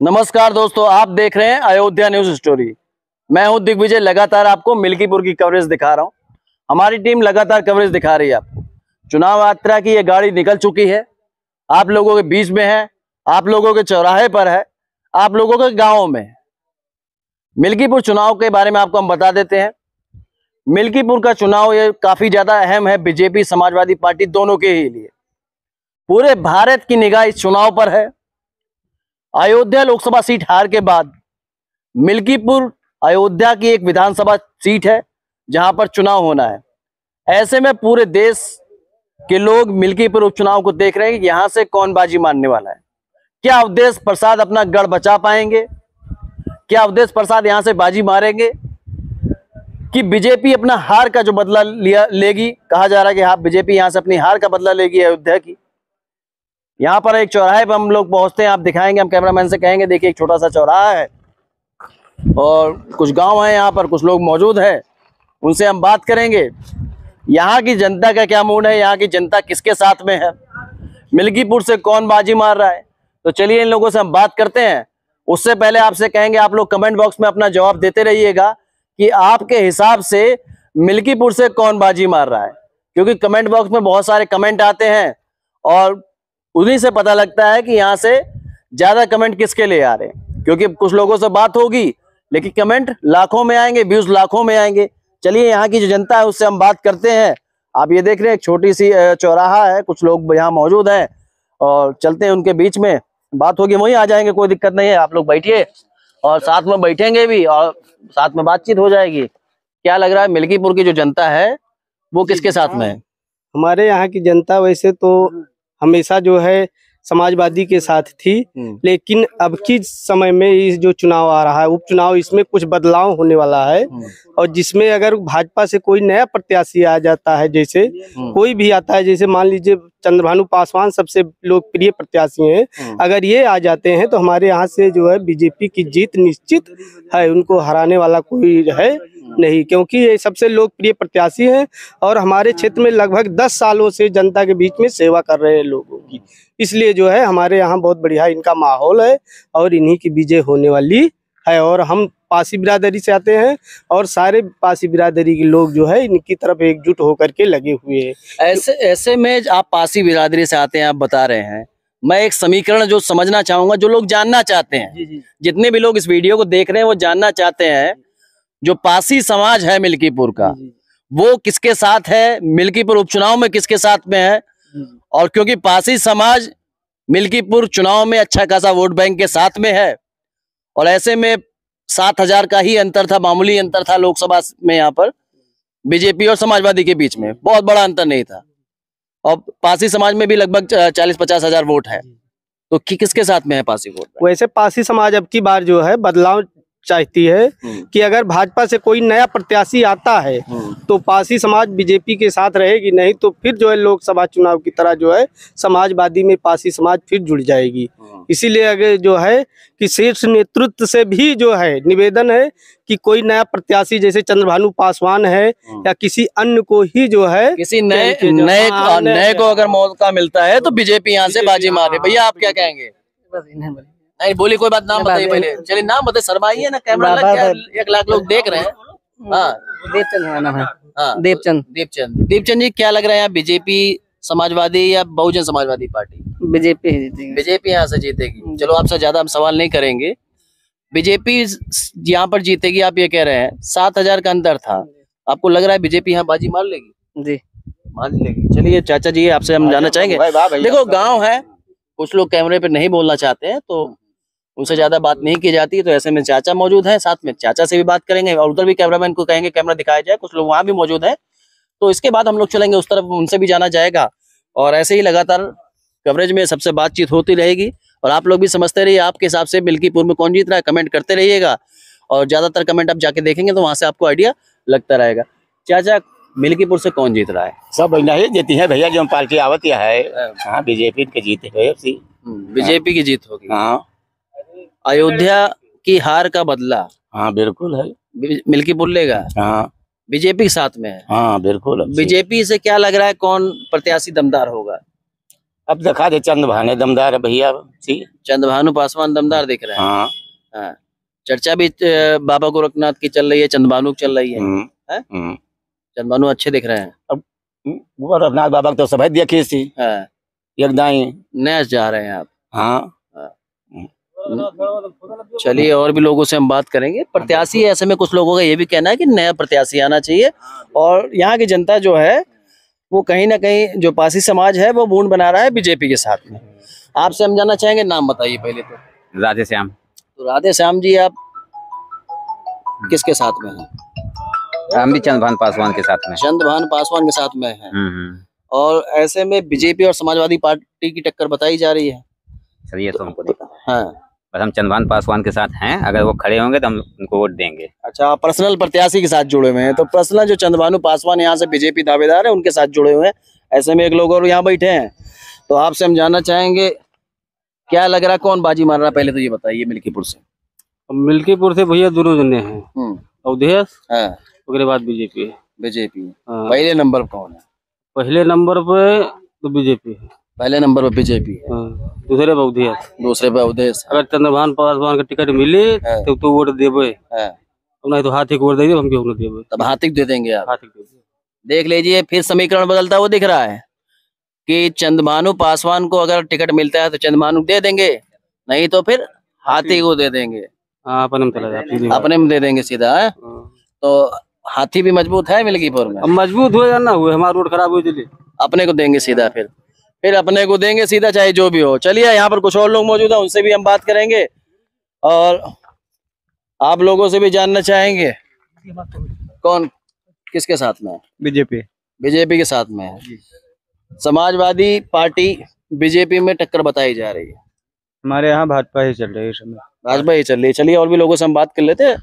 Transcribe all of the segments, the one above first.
नमस्कार दोस्तों, आप देख रहे हैं अयोध्या न्यूज स्टोरी। मैं हूं दिग्विजय। लगातार आपको मिल्कीपुर की कवरेज दिखा रहा हूं। हमारी टीम लगातार कवरेज दिखा रही है आपको। चुनाव यात्रा की ये गाड़ी निकल चुकी है, आप लोगों के बीच में है, आप लोगों के चौराहे पर है, आप लोगों के गाँव में। मिल्कीपुर चुनाव के बारे में आपको हम बता देते हैं। मिल्कीपुर का चुनाव ये काफी ज्यादा अहम है बीजेपी समाजवादी पार्टी दोनों के ही लिए। पूरे भारत की निगाह इस चुनाव पर है। अयोध्या लोकसभा सीट हार के बाद मिल्कीपुर अयोध्या की एक विधानसभा सीट है जहां पर चुनाव होना है। ऐसे में पूरे देश के लोग मिल्कीपुर उपचुनाव को देख रहे हैं कि यहां से कौन बाजी मारने वाला है। क्या अवधेश प्रसाद अपना गढ़ बचा पाएंगे? क्या अवधेश प्रसाद यहां से बाजी मारेंगे कि बीजेपी अपना हार का जो बदला लेगी? कहा जा रहा है कि हाँ, बीजेपी यहां से अपनी हार का बदला लेगी अयोध्या की। यहाँ पर एक चौराहे पर हम लोग पहुंचते हैं, आप दिखाएंगे। हम कैमरामैन से कहेंगे देखिए एक छोटा सा चौराहा है और कुछ गांव है, यहाँ पर कुछ लोग मौजूद हैं, उनसे हम बात करेंगे। यहाँ की जनता का क्या मूड है, यहाँ की जनता किसके साथ में है, मिल्कीपुर से कौन बाजी मार रहा है। तो चलिए इन लोगों से हम बात करते हैं। उससे पहले आपसे कहेंगे आप लोग कमेंट बॉक्स में अपना जवाब देते रहिएगा कि आपके हिसाब से मिल्कीपुर से कौन बाजी मार रहा है, क्योंकि कमेंट बॉक्स में बहुत सारे कमेंट आते हैं और उन्हीं से पता लगता है कि यहाँ से ज्यादा कमेंट किसके लिए आ रहे हैं। क्योंकि कुछ लोगों से बात होगी लेकिन कमेंट लाखों में आएंगे, व्यूज लाखों में आएंगे। चलिए यहाँ की जो जनता है उससे हम बात करते हैं। आप ये देख रहे हैं एक छोटी सी चौराहा है, कुछ लोग यहाँ मौजूद हैं और चलते हैं उनके बीच में, बात होगी वहीं आ जाएंगे, कोई दिक्कत नहीं है। आप लोग बैठिए और साथ में बैठेंगे भी और साथ में बातचीत हो जाएगी। क्या लग रहा है मिल्कीपुर की जो जनता है वो किसके साथ में है? हमारे यहाँ की जनता वैसे तो हमेशा जो है समाजवादी के साथ थी, लेकिन अब की समय में इस जो चुनाव आ रहा है उपचुनाव, इसमें कुछ बदलाव होने वाला है। और जिसमें अगर भाजपा से कोई नया प्रत्याशी आ जाता है, जैसे कोई भी आता है, जैसे मान लीजिए चंद्रभानु पासवान सबसे लोकप्रिय प्रत्याशी हैं, अगर ये आ जाते हैं तो हमारे यहाँ से जो है बीजेपी की जीत निश्चित है। उनको हराने वाला कोई है नहीं, क्योंकि ये सबसे लोकप्रिय प्रत्याशी हैं और हमारे क्षेत्र में लगभग 10 सालों से जनता के बीच में सेवा कर रहे हैं लोगों की। इसलिए जो है हमारे यहाँ बहुत बढ़िया इनका माहौल है और इन्हीं की विजय होने वाली है। और हम पासी बिरादरी से आते हैं और सारे पासी बिरादरी के लोग जो है इनकी तरफ एकजुट होकर के लगे हुए हैं। ऐसे में आप पासी बिरादरी से आते हैं, आप बता रहे हैं, मैं एक समीकरण जो समझना चाहूंगा, जो लोग जानना चाहते हैं, जितने भी लोग इस वीडियो को देख रहे हैं वो जानना चाहते हैं, जो पासी समाज है मिल्कीपुर का वो किसके साथ है, मिल्कीपुर उपचुनाव में किसके साथ में है। और क्योंकि पासी समाज मिल्कीपुर चुनाव में अच्छा खासा वोट बैंक के साथ में है और ऐसे में 7,000 का ही अंतर था, मामूली अंतर था लोकसभा में, यहाँ पर बीजेपी और समाजवादी के बीच में बहुत बड़ा अंतर नहीं था। और पासी समाज में भी लगभग 40-50 हजार वोट है। तो किसके साथ में है पासी वोट? वैसे पासी समाज अब की बार जो है बदलाव चाहती है कि अगर भाजपा से कोई नया प्रत्याशी आता है तो पासी समाज बीजेपी के साथ रहेगी, नहीं तो फिर जो है लोकसभा चुनाव की तरह जो है समाजवादी में पासी समाज फिर जुड़ जाएगी। इसीलिए अगर जो है कि शीर्ष नेतृत्व से भी जो है निवेदन है कि कोई नया प्रत्याशी जैसे चंद्रभानु पासवान है या किसी अन्य को ही जो है किसी नए को अगर मौका मिलता है तो बीजेपी यहाँ से बाजी मारे। भैया आप क्या कहेंगे? नहीं बोली कोई बात, नाम बताइए पहले। चलिए नाम बताइए, शर्माइए ना, कैमरा लग गया, 1 लाख लोग देख रहे हैं। हाँ, देवचंद हमारा नाम है। हाँ, देवचंद जी, क्या लग रहा है यहाँ बीजेपी समाजवादी या बहुजन समाजवादी पार्टी? बीजेपी ही जीतेगी। बीजेपी यहाँ से जीतेगी। चलो आपसे ज्यादा हम सवाल नहीं करेंगे, बीजेपी यहाँ पर जीतेगी आप ये कह रहे हैं। 7,000 का अंतर था, आपको लग रहा है बीजेपी यहाँ बाजी मार लेगी? जी मार लेगी। चलिए चाचा जी आपसे हम जानना चाहेंगे, देखो गाँव है, कुछ लोग कैमरे पे नहीं बोलना चाहते हैं तो उनसे ज्यादा बात नहीं की जाती, तो ऐसे में चाचा मौजूद हैं, साथ में चाचा से भी बात करेंगे और उधर भी कैमरामैन को कहेंगे कैमरा दिखाया जाए, कुछ लोग वहां भी मौजूद हैं। तो इसके बाद हम लोग चलेंगे उस तरफ, उनसे भी जाना जाएगा और ऐसे ही लगातार कवरेज में सबसे बातचीत होती रहेगी। और आप लोग भी समझते रहिए आपके हिसाब से मिल्कीपुर में कौन जीत रहा है, कमेंट करते रहिएगा और ज्यादातर कमेंट आप जाके देखेंगे तो वहां से आपको आइडिया लगता रहेगा। चाचा मिल्कीपुर से कौन जीत रहा है? सब नहीं जीती है भैया, जो पार्टी आवत है। हाँ, बीजेपी की जीत है। बीजेपी की जीत होगी। हाँ, अयोध्या की हार का बदला, हाँ बिल्कुल है, मिल्कीपुर लेगा। हाँ बीजेपी के साथ में है। हाँ बिल्कुल। बीजेपी से क्या लग रहा है, कौन प्रत्याशी दमदार होगा? अब दिखा दे चंद भाने दमदार है भैया जी। चंद्रभानु पासवान दमदार दिख रहे हैं। हाँ। हाँ। चर्चा भी बाबा गोरखनाथ की चल रही है, चंद्रभानु की चल रही है। चंद्रभानु अच्छे दिख रहे हैं। अब गोरखनाथ बाबा तो सभी देखी थी। हाँ। एकदम नया जा रहे हैं आप। हाँ। चलिए और भी लोगों से हम बात करेंगे। प्रत्याशी ऐसे में कुछ लोगों का ये भी कहना है कि नया प्रत्याशी आना चाहिए, और यहाँ की जनता जो है वो कहीं ना कहीं जो पासी समाज है वो मूड बना रहा है बीजेपी के साथ में। आपसे हम जानना चाहेंगे, नाम बताइए पहले तो। राधे श्याम। तो राधे श्याम जी, आप किसके साथ में हैं? हम भी चंद्रभानु पासवान के साथ में। चंद्रभानु पासवान के साथ में हैं। और ऐसे में बीजेपी और समाजवादी पार्टी की टक्कर बताई जा रही है। सर ये तो हमको देखा। हाँ। बस हम चंद्रभानु पासवान के साथ हैं, अगर वो खड़े होंगे तो हम उनको वोट देंगे। अच्छा, आप पर्सनल प्रत्याशी के साथ जुड़े हुए हैं। तो पर्सनल जो चंद्रभानु पासवान यहाँ से बीजेपी दावेदार है उनके साथ जुड़े हुए हैं। ऐसे में एक लोग और यहाँ बैठे हैं, तो आपसे हम जानना चाहेंगे क्या लग रहा है, कौन बाजी मार रहा है? पहले तो ये बताइए मिल्कीपुर से। मिल्कीपुर से भैया दोनों जने हैं, अवधेश हाँ, उसके बाद बीजेपी है। बीजेपी पहले नंबर पर कौन है? पहले नंबर पे तो बीजेपी है। पहले नंबर पर बीजेपी है, दूसरे पे अवधेश। दूसरे पे अवधेश। अगर चंद्रभानु पासवान का टिकट मिले तो वोट देवे, नहीं तो हाथी को वोट दे, हम क्यों देवे। तब हाथी को दे देंगे आप? हाथी को देख लीजिए, फिर समीकरण बदलता हुआ दिख रहा है कि चंद्रभानु पासवान को अगर टिकट मिलता है तो चंद्रभानु दें देंगे, नहीं तो फिर हाथी को दे देंगे। अपने में चला जाए, अपने में दे देंगे सीधा है। तो हाथी भी मजबूत है मिल्कीपुर में? अब मजबूत हो या ना हुए, हमारा रोड खराब हो चलिए अपने को देंगे सीधा, फिर अपने को देंगे सीधा, चाहे जो भी हो। चलिए, यहाँ पर कुछ और लोग मौजूद हैं, उनसे भी हम बात करेंगे और आप लोगों से भी जानना चाहेंगे कौन किसके साथ में है। बीजेपी। बीजेपी के साथ में है। समाजवादी पार्टी बीजेपी में टक्कर बताई जा रही है। हमारे यहाँ भाजपा ही चल रही है इस समय। भाजपा ही चल रही है। चलिए और भी लोगों से हम बात कर लेते हैं,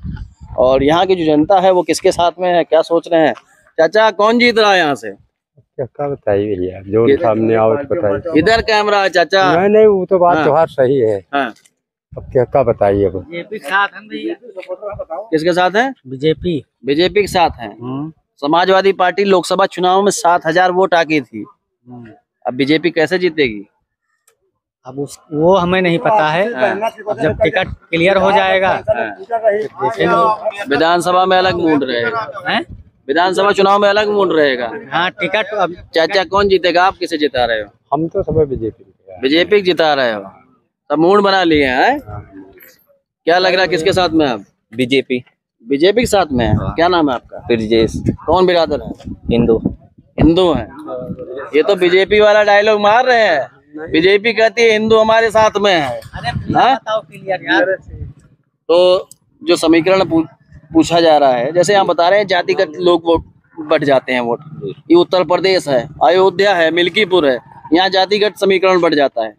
और यहाँ की जो जनता है वो किसके साथ में है, क्या सोच रहे हैं। चाचा, कौन जीत रहा है यहाँ से? क्या बताइए भैया, जो सामने आओ बताइए। इधर कैमरा है चाचा। नहीं, वो तो बात तो सही है। हाँ। अब क्या बताइए। बीजेपी के साथ है भैया। किसके साथ है? बीजेपी। बीजेपी के साथ है। समाजवादी पार्टी लोकसभा चुनाव में 7,000 वोट आकी थी, अब बीजेपी कैसे जीतेगी? अब वो हमें नहीं पता है। जब टिकट क्लियर हो जाएगा विधानसभा में अलग मूड रहेगा। विधानसभा चुनाव में अलग मूड रहेगा। हाँ, टिकट अब चाचा कौन जीतेगा? आप किसे जिता रहे हो? हम तो सब बीजेपी। बीजेपी जिता रहे हो, तब मूड बना लिए हैं। क्या लग रहा है किसके साथ में आप? बीजेपी। बीजेपी के साथ में है। क्या नाम है आपका? ब्रजेश। कौन बिरादर है? हिंदू। हिंदू है। ये तो बीजेपी वाला डायलॉग मार रहे हैं। बीजेपी कहती है हिंदू हमारे साथ में है। तो जो समीकरण पूछा जा रहा है, जैसे हम बता रहे हैं जातिगत लोग वोट बढ़ जाते हैं। वोट ये उत्तर प्रदेश है, अयोध्या है, मिल्कीपुर है, यहाँ जातिगत समीकरण बढ़ जाता है।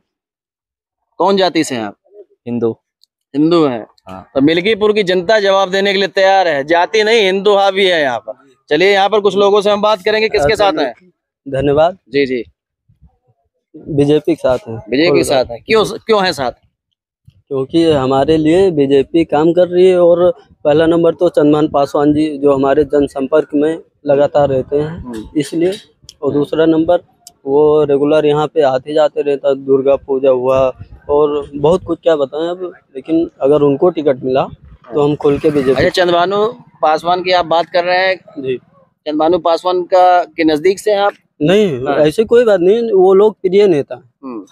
कौन जाति से हैं आप? हिंदू। हिंदू है। तो मिल्कीपुर की जनता जवाब देने के लिए तैयार है। जाति नहीं, हिंदू हावी है यहाँ पर। चलिए यहाँ पर कुछ लोगों से हम बात करेंगे, किसके साथ है? धन्यवाद। जी जी, बीजेपी के साथ है। बीजेपी के साथ है। क्यों है साथ? क्योंकि हमारे लिए बीजेपी काम कर रही है, और पहला नंबर तो चंद्रभानु पासवान जी जो हमारे जनसंपर्क में लगातार रहते हैं इसलिए, और दूसरा नंबर वो रेगुलर यहाँ पे आते जाते रहता। दुर्गा पूजा हुआ और बहुत कुछ क्या बताएं अब, लेकिन अगर उनको टिकट मिला तो हम खुल के बीजेपी। अच्छा, चंद्रभानु पासवान की आप बात कर रहे हैं जी। चंद्रभानु पासवान के नजदीक से हैं आप? नहीं, ऐसी कोई बात नहीं। वो लोग प्रिय नेता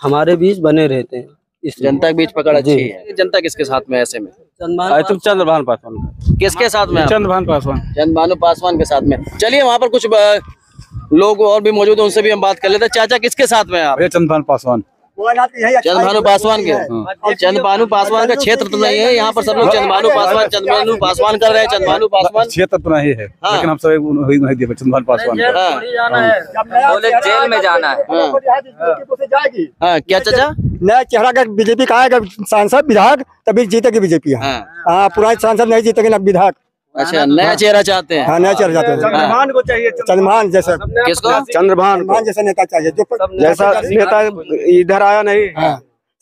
हमारे बीच बने रहते हैं। इस जनता के बीच पकड़ अच्छी है। जनता किसके साथ में ऐसे में? चंद्रभानु पासवान। किसके साथ में? चंद्रभानु पासवान। चंद्रभानु पासवान के साथ में। चलिए वहाँ पर कुछ लोग और भी मौजूद हैं, उनसे भी हम बात कर लेते हैं। चाचा, किसके साथ में आप? चंद्रभानु पासवान। चंद्रभानु पासवान के। चंद्रभानु पासवान का क्षेत्र तो नहीं है यहाँ पर, सब लोग चंद्रभानु पासवान कर रहे हैं। चंद्रभानु पासवान क्षेत्र तो नहीं है, लेकिन हम सब चंद्रभानु पासवान। जेल में जाना है। हाँ, क्या चाचा? नया चेहरा का बीजेपी का आएगा सांसद विधायक, तभी जीतेगी बीजेपी। हाँ, पुराने सांसद नहीं जीतेंगे ना विधायक। अच्छा, नया चेहरा चाहते हैं? हाँ, नया चेहरा चाहते हैं। चंद्रभानु को चाहिए। चंद्रभानु जैसा। किसको? चंद्रभानु जैसा नेता चाहिए, जो जैसा नेता इधर आया नहीं।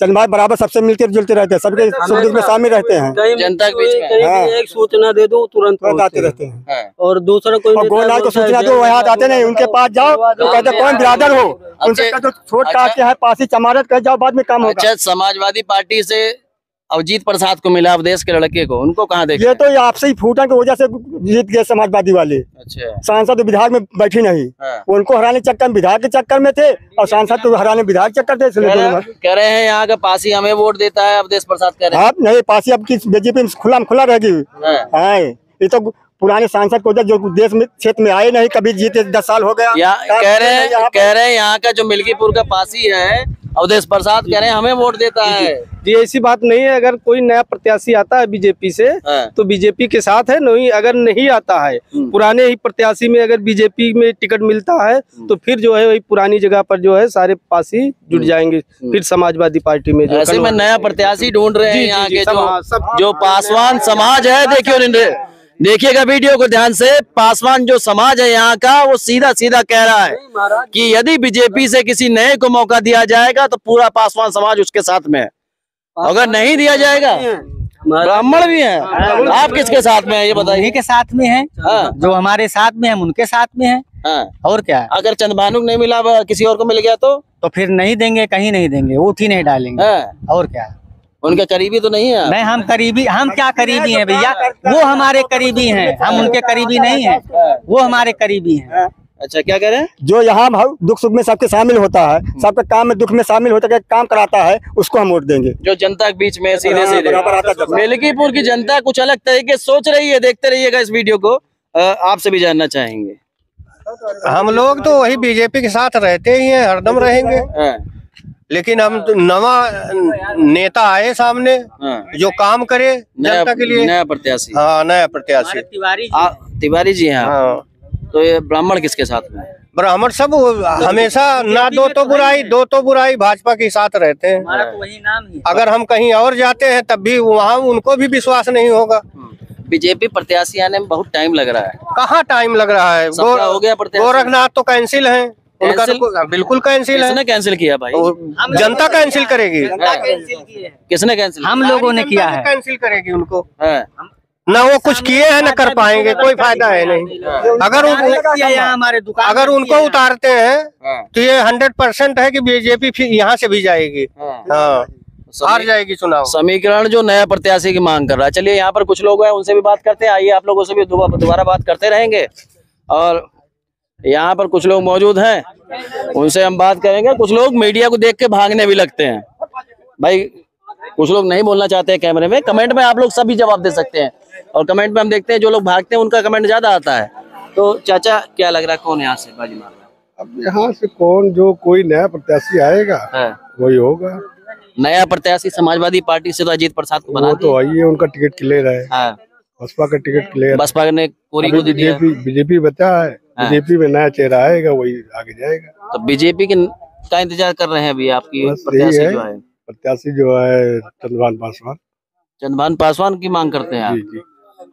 चंद भाई बराबर सबसे मिलते जुलते रहते हैं, सबके सुख दुख में शामिल रहते हैं। जनता के बीच में हाँ। एक सूचना दे दो तुरंत आते रहते हैं। और दूसरा कोई और गोलनाथ को सूचना दो, वहाँ आते नहीं, उनके पास जाओ तो कहते कौन बिरादर हो, उनसे कहते छोट काट के है पासी चमारत कर जाओ, बाद में काम होगा। अच्छा, समाजवादी पार्टी से अवजीत प्रसाद को मिला अवधेश के लड़के को, उनको कहाँ देख ये तो आपसे ही फूटन की वजह से जीत गए समाजवादी वाले। अच्छा सांसद विधायक में बैठी नहीं, हाँ। उनको हराने चक्कर में विधायक के चक्कर में थे, और सांसद तो हराने विधायक चक्कर थे, इसलिए कह रहे हैं यहाँ का पासी हमें वोट देता है, अवधेश प्रसाद कह रहे हैं। आप नहीं पासी अब की बीजेपी में खुला रहेगी। हाँ, ये तो पुराने सांसद को जो देश में क्षेत्र में आए नहीं, कभी जीते 10 साल हो गया। कह रहे हैं यहाँ का जो मिल्कीपुर का पासी है अवधेश प्रसाद, कह रहे हैं हमें वोट देता है। जी ऐसी बात नहीं है, अगर कोई नया प्रत्याशी आता है बीजेपी से तो बीजेपी के साथ है, नहीं अगर नहीं आता है पुराने ही प्रत्याशी में अगर बीजेपी में टिकट मिलता है तो फिर जो है वही पुरानी जगह पर जो है सारे पासी जुट जाएंगे, फिर समाजवादी पार्टी में। ऐसे में नया प्रत्याशी ढूंढ रहे हैं यहाँ के जो पासवान समाज है। देखिएगा वीडियो को ध्यान से, पासवान जो समाज है यहाँ का वो सीधा सीधा कह रहा है कि यदि बीजेपी से किसी नए को मौका दिया जाएगा तो पूरा पासवान समाज उसके साथ में है, अगर नहीं दिया जाएगा ब्राह्मण भी हैं। आप किसके साथ में है ये बताइए? उन्हीं के साथ में है, जो हमारे साथ में हम उनके साथ में है। और क्या, अगर चंद्रभानु को नहीं मिला किसी और को मिल गया तो फिर नहीं देंगे, कहीं नहीं देंगे, वोट ही नहीं डालेंगे। और क्या, उनके करीबी तो नहीं है? नहीं, हम करीबी, हम क्या करीबी हैं भैया, वो हमारे करीबी हैं, हम उनके करीबी नहीं हैं, वो हमारे करीबी हैं। अच्छा, क्या कह रहे हैं? जो यहाँ दुख सुख में सबके शामिल होता है, सबके काम में दुख में शामिल होता है, काम कराता है, उसको हम वोट देंगे। जो जनता के बीच में सीधे सीधे मिल्कीपुर की जनता कुछ अलग तरीके सोच रही है। देखते रहिएगा इस वीडियो को, आपसे भी जानना चाहेंगे। हम लोग तो वही बीजेपी के साथ रहते ही हैं, हरदम रहेंगे, लेकिन हम तो नवा नेता आए सामने जो काम करे जनता के लिए, नया प्रत्याशी। हाँ, नया प्रत्याशी तिवारी जी हैं। हाँ। तो ये ब्राह्मण किसके साथ में? ब्राह्मण सब हमेशा ना दो तो बुराई भाजपा के साथ रहते हैं। तो वही नाम ही। अगर हम कहीं और जाते हैं तब भी वहाँ उनको भी विश्वास नहीं होगा। बीजेपी प्रत्याशी आने में बहुत टाइम लग रहा है। कहाँ टाइम लग रहा है? हो गया प्रत्याशी। गोरखनाथ तो कैंसिल है, उनका तो बिल्कुल कैंसिल है। किसने कैंसिल किया भाई? जनता कैंसिल करेगी। किसने कैंसिल? हम लोगों ने किया है। कैंसिल करेगी उनको, ना वो कुछ किए हैं ना कर पाएंगे, कोई फायदा है नहीं। अगर उनको उतारते हैं तो ये 100% है कि बीजेपी फिर यहाँ से भी जाएगी। हाँ, हार जाएगी चुनाव। समीकरण जो नया प्रत्याशी की मांग कर रहा है। चलिए यहाँ पर कुछ लोग हैं, उनसे भी बात करते हैं। आइए, आप लोगों से भी दोबारा बात करते रहेंगे। और यहाँ पर कुछ लोग मौजूद हैं, उनसे हम बात करेंगे। कुछ लोग मीडिया को देख के भागने भी लगते हैं भाई, कुछ लोग नहीं बोलना चाहते हैं कैमरे में। कमेंट में आप लोग सभी जवाब दे सकते हैं, और कमेंट में हम देखते हैं जो लोग भागते हैं उनका कमेंट ज्यादा आता है। तो चाचा, क्या लग रहा है कौन यहाँ से बाजी मार रहा है? अब यहाँ से कौन, जो कोई नया प्रत्याशी आएगा वही होगा। नया प्रत्याशी समाजवादी पार्टी से तो अजीत प्रसाद को बना तो आइए, उनका टिकट क्लियर है। बसपा का टिकट क्लियर, बसपा ने कोरी को दे दिया। बीजेपी बचा है, बीजेपी में नया चेहरा आएगा, वही आगे जाएगा। तो बीजेपी का इंतजार कर रहे हैं अभी आपकी प्रत्याशी जो है? प्रत्याशी जो है चंद्रभानु पासवान की मांग करते हैं आप?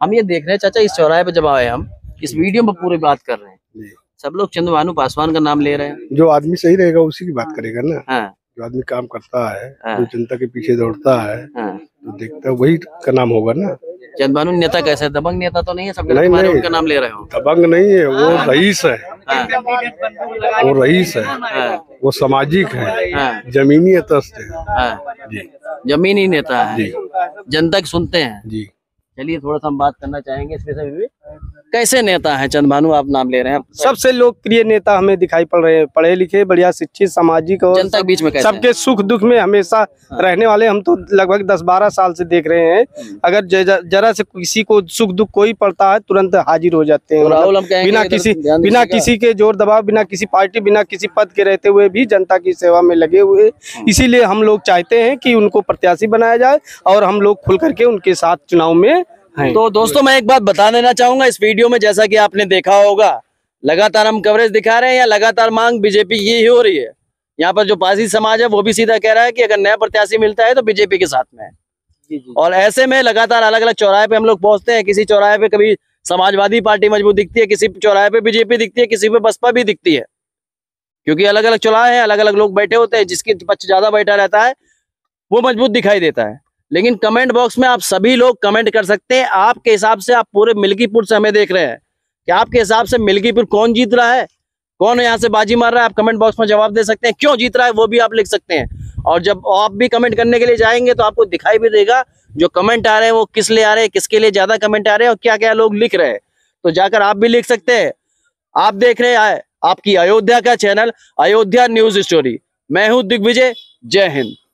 हम ये देख रहे हैं चाचा, इस चौराहे पे जब आए हम, इस वीडियो में पूरी बात कर रहे हैं, सब लोग चंद्रभानु पासवान का नाम ले रहे हैं। जो आदमी सही रहेगा उसी की बात करेगा ना। जो आदमी काम करता है, जो जनता के पीछे दौड़ता है, तो देखता है, वही का नाम होगा ना। चंद्रभानु नेता कैसे? दबंग नेता तो नहीं है? सब नहीं, उनका नाम ले रहे हो? दबंग नहीं है, वो रईस है। वो रईस है, वो सामाजिक है, जमीनी तस्त है। जमीनी नेता है, जनता की सुनते हैं जी। चलिए, थोड़ा सा हम बात करना चाहेंगे इसमें से। कैसे नेता है चंद्रभानु, आप नाम ले रहे हैं? सबसे लोकप्रिय नेता हमें दिखाई पड़ रहे हैं, पढ़े लिखे, बढ़िया शिक्षित, सामाजिक और जनता के बीच में सबके सुख दुख में हमेशा रहने वाले। हम तो लगभग 10-12 साल से देख रहे हैं, अगर जरा से किसी को सुख दुख कोई पड़ता है तुरंत हाजिर हो जाते हैं। राहुल, बिना किसी के जोर दबाव, बिना किसी पार्टी, बिना किसी पद के रहते हुए भी जनता की सेवा में लगे हुए। इसीलिए हम लोग चाहते हैं कि उनको प्रत्याशी बनाया जाए और हम लोग खुल करके उनके साथ चुनाव में। तो दोस्तों, मैं एक बात बता देना चाहूंगा इस वीडियो में, जैसा कि आपने देखा होगा, लगातार हम कवरेज दिखा रहे हैं, या लगातार मांग बीजेपी की ही हो रही है। यहाँ पर जो पासी समाज है वो भी सीधा कह रहा है कि अगर नया प्रत्याशी मिलता है तो बीजेपी के साथ में है। और ऐसे में लगातार अलग अलग चौराहे पे हम लोग पहुंचते हैं। किसी चौराहे पे कभी समाजवादी पार्टी मजबूत दिखती है, किसी चौराहे पे बीजेपी दिखती है, किसी पे बसपा भी दिखती है, क्योंकि अलग अलग चौराहे हैं, अलग अलग लोग बैठे होते हैं। जिसकी पक्ष ज्यादा बैठा रहता है वो मजबूत दिखाई देता है। लेकिन कमेंट बॉक्स में आप सभी लोग कमेंट कर सकते हैं। आपके हिसाब से, आप पूरे मिल्कीपुर से हमें देख रहे हैं कि आपके हिसाब से मिल्कीपुर कौन जीत रहा है, कौन यहाँ से बाजी मार रहा है, आप कमेंट बॉक्स में जवाब दे सकते हैं। क्यों जीत रहा है वो भी आप लिख सकते हैं। और जब आप भी कमेंट करने के लिए जाएंगे तो आपको दिखाई भी देगा जो कमेंट आ रहे हैं वो किस लिए आ रहे हैं, किसके लिए ज्यादा कमेंट आ रहे हैं और क्या क्या लोग लिख रहे हैं। तो जाकर आप भी लिख सकते हैं। आप देख रहे हैं आपकी अयोध्या का चैनल, अयोध्या न्यूज स्टोरी। मैं हूं दिग्विजय। जय हिंद।